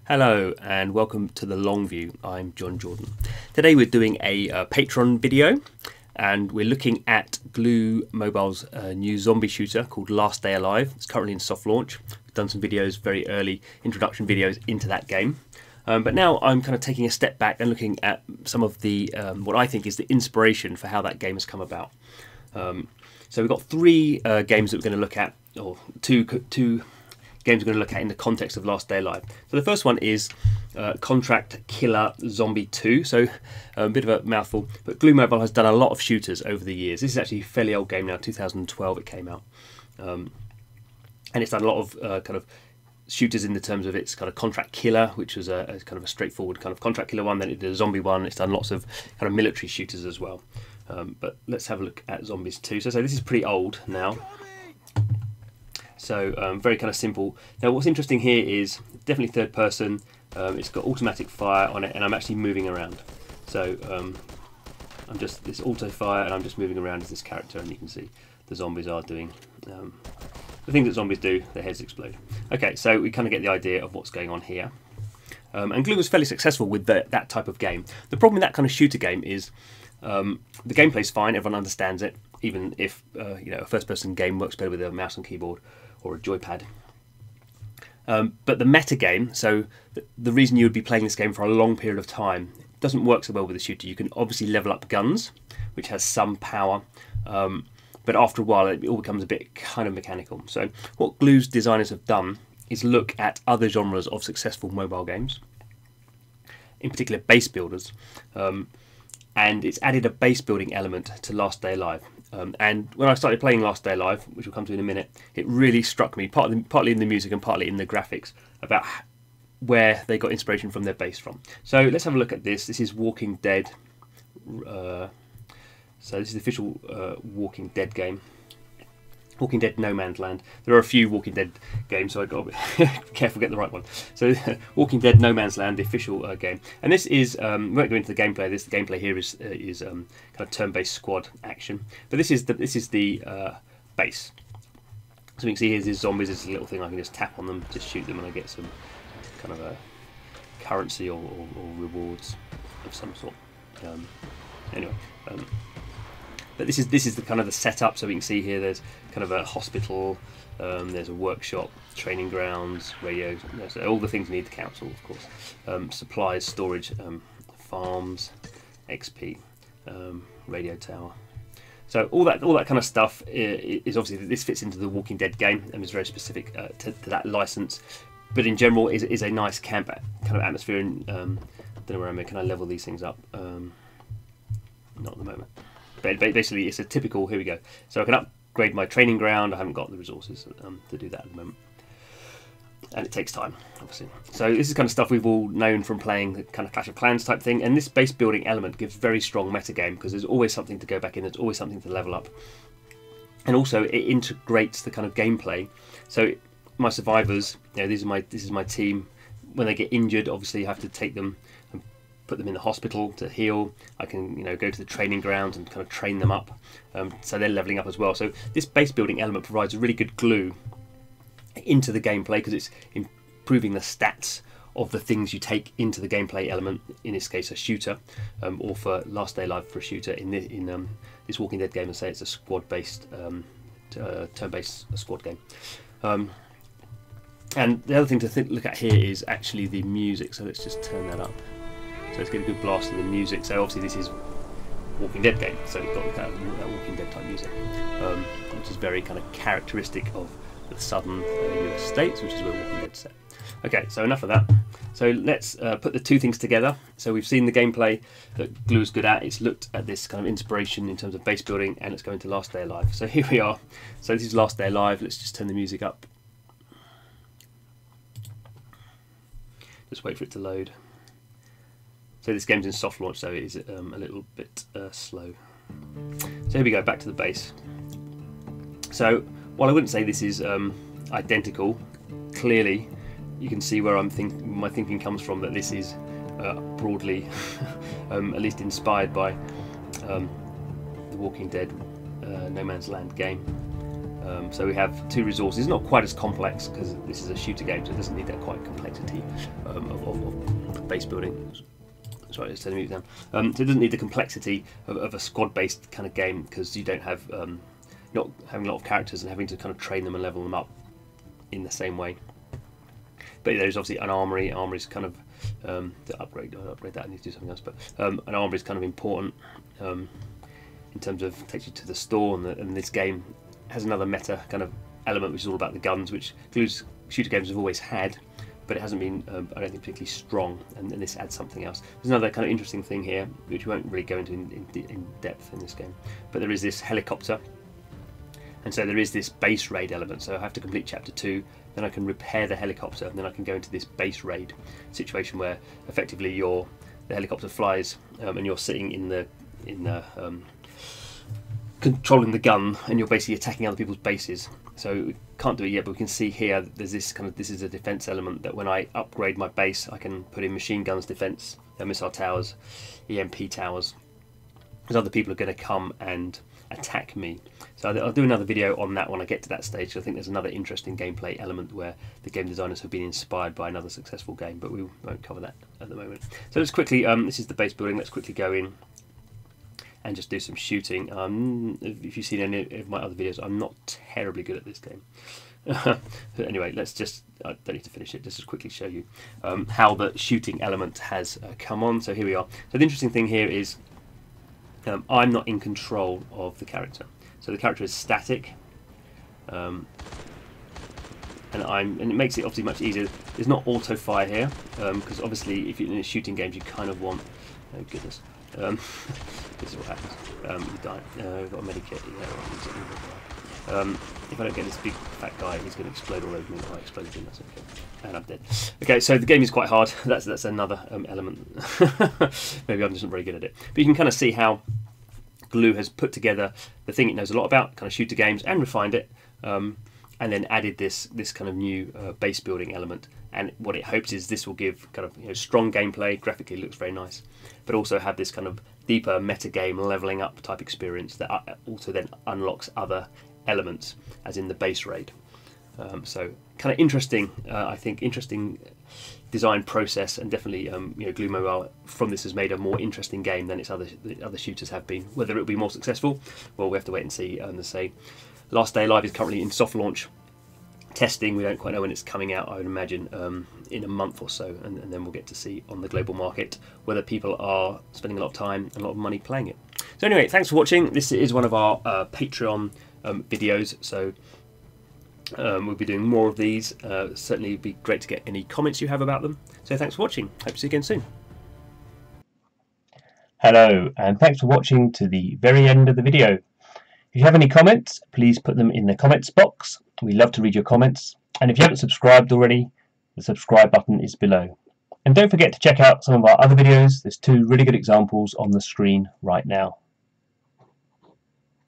Hello and welcome to the Long View. I'm Jon Jordan. Today we're doing a Patreon video and we're looking at Glu Mobile's new zombie shooter called Last Day Alive. It's currently in soft launch. We've done some videos, very early introduction videos into that game. But now I'm kind of taking a step back and looking at some of the what I think is the inspiration for how that game has come about. So we've got three games that we're going to look at, or two games we're going to look at in the context of Last Day Alive. So the first one is Contract Killer Zombie 2. So a bit of a mouthful, but Glu Mobile has done a lot of shooters over the years. This is actually a fairly old game now, 2012 it came out. And it's done a lot of kind of shooters in the terms of its kind of Contract Killer, which was a kind of a straightforward kind of Contract Killer one. Then it did a zombie one. It's done lots of kind of military shooters as well. But let's have a look at Zombies 2. So this is pretty old now. So very kind of simple. Now what's interesting here is definitely third person. It's got automatic fire on it, and I'm actually moving around. So I'm just this auto fire, and I'm just moving around as this character, and you can see the zombies are doing the things that zombies do. Their heads explode. Okay, so we kind of get the idea of what's going on here. And Glu was fairly successful with that type of game. The problem with that kind of shooter game is the gameplay's fine. Everyone understands it, even if you know, a first-person game works better with a mouse and keyboard or a joypad. But the meta game, so the reason you would be playing this game for a long period of time, doesn't work so well with a shooter. You can obviously level up guns, which has some power, but after a while it all becomes a bit kind of mechanical. So what Glu's designers have done is look at other genres of successful mobile games, in particular base builders, and it's added a base building element to Last Day Alive. And when I started playing Last Day Alive, which we'll come to in a minute, it really struck me, partly in the music and partly in the graphics, about where they got inspiration from their base from. So let's have a look at this. This is Walking Dead. So this is the official Walking Dead game. Walking Dead No Man's Land. There are a few Walking Dead games, so I've got to be careful to get the right one. So Walking Dead No Man's Land, the official game. And this is, we won't go into the gameplay. The gameplay here is kind of turn-based squad action. But this is the base. So we can see here's these zombies. There's a little thing I can just tap on them, just shoot them, and I get some kind of a currency or rewards of some sort. Anyway. But this is the kind of the setup. So we can see here there's kind of a hospital, there's a workshop, training grounds, radio, so all the things you need the council, of course. Supplies, storage, farms, XP, radio tower. So all that kind of stuff is obviously, this fits into the Walking Dead game and is very specific to that license. But in general, is a nice camp kind of atmosphere. And don't know where I'm at. Can I level these things up? Not at the moment. But basically it's a typical, here we go, so I can upgrade my training ground. I haven't got the resources to do that at the moment, and it takes time, obviously. So this is kind of stuff we've all known from playing the kind of Clash of Clans type thing, and this base building element gives very strong metagame because there's always something to go back in, there's always something to level up, and also it integrates the kind of gameplay. So my survivors, you know, this is my team. When they get injured, obviously you have to take them, put them in the hospital to heal. I can, you know, go to the training grounds and kind of train them up, so they're leveling up as well. So this base building element provides a really good glue into the gameplay because it's improving the stats of the things you take into the gameplay element. In this case, a shooter, or for Last Day Alive for a shooter in this Walking Dead game. And say it's a squad-based, turn-based squad game. And the other thing to look at here is actually the music. So let's just turn that up. So let's get a good blast of the music. So obviously this is Walking Dead game, so it's got that Walking Dead type music, which is very kind of characteristic of the southern US states, which is where Walking Dead's set. Okay, so enough of that. So let's put the two things together. So we've seen the gameplay that Glu's good at. It's looked at this kind of inspiration in terms of base building, and let's go into Last Day Alive. So here we are. So this is Last Day Alive. Let's just turn the music up. Just wait for it to load. So this game's in soft launch, so it is a little bit slow. So here we go, back to the base. So while I wouldn't say this is identical, clearly you can see where my thinking comes from, that this is broadly, at least inspired by the Walking Dead No Man's Land game. So we have 2 resources. It's not quite as complex because this is a shooter game, so it doesn't need that quite complexity of base building. Sorry, let's turn the music down. So it doesn't need the complexity of a squad-based kind of game, because you don't have not having a lot of characters and having to kind of train them and level them up in the same way. But there's obviously an armory. Armory is kind of to upgrade that. I need to do something else. But an armory is kind of important in terms of takes you to the store, and this game has another meta kind of element, which is all about the guns, which Glu's shooter games have always had, but it hasn't been, I don't think, particularly strong, and this adds something else. There's another kind of interesting thing here, which we won't really go into in depth in this game, but there is this helicopter, and so there is this base raid element. So I have to complete chapter 2, then I can repair the helicopter, and then I can go into this base raid situation where effectively the helicopter flies, and you're sitting in the controlling the gun, and you're basically attacking other people's bases. So we can't do it yet, but we can see here there's this is a defense element, that when I upgrade my base, I can put in machine guns defense, missile towers, EMP towers, because other people are going to come and attack me. So I'll do another video on that when I get to that stage. I think there's another interesting gameplay element where the game designers have been inspired by another successful game, but we won't cover that at the moment. So let's quickly, this is the base building, let's quickly go in and just do some shooting. If you've seen any of my other videos, I'm not terribly good at this game. But anyway, let's just, I don't need to finish it, just to quickly show you how the shooting element has come on. So here we are. So the interesting thing here is I'm not in control of the character. So the character is static, and it makes it obviously much easier. There's not auto fire here, because obviously if you're in shooting games, you kind of want, oh goodness, this is what happens. You die. We've got a medikit. If I don't get this big fat guy, he's going to explode all over me. I exploded him. That's okay. And I'm dead. Okay, so the game is quite hard. That's another element. Maybe I'm just not very good at it. But you can kind of see how Glu has put together the thing it knows a lot about, kind of shooter games, and refined it, and then added this kind of new base building element. And what it hopes is this will give kind of strong gameplay. Graphically, it looks very nice, but also have this kind of deeper meta game leveling up type experience that also then unlocks other elements, as in the base raid. So kind of interesting, I think, interesting design process, and definitely Glu Mobile from this has made a more interesting game than its other shooters have been. Whether it will be more successful, well, we have to wait and see. And as I say, Last Day Alive is currently in soft launch testing. We don't quite know when it's coming out. I would imagine in a month or so, and then we'll get to see on the global market whether people are spending a lot of time and a lot of money playing it. So anyway, thanks for watching. This is one of our Patreon videos, so we'll be doing more of these. Certainly it'd be great to get any comments you have about them. So thanks for watching. Hope to see you again soon. Hello, and thanks for watching to the very end of the video. If you have any comments, please put them in the comments box. We love to read your comments. And if you haven't subscribed already, the subscribe button is below. And don't forget to check out some of our other videos. There's 2 really good examples on the screen right now.